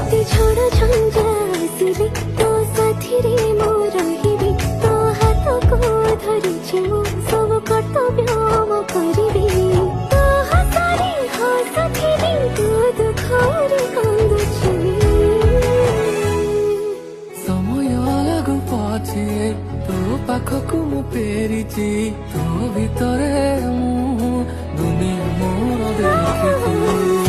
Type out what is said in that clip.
ଯେତେ ଝଡ଼ ଝଞ୍ଜା ଆସିଲେ ତୋ ସାଥିରେ ମୁଁ ରହିବି। ତୋ ହାତକୁ ଧରିଛି ମୁଁ ସବୁ କର୍ତ୍ତବ୍ୟ ମୁଁ କରିବି। ତୋ ହସରେ ହସୁଥିବି ତୋ ଦୁଃଖରେ କାନ୍ଦୁଛି। ସମୟ ଲାଗୁ ପଛେ ତୋ ପାଖକୁ ମୁଁ ଫେରିଛି। ତୋ ଭିତରେ ମୁଁ ଦୁନିଆ ମୋର ଦେଖିଛି।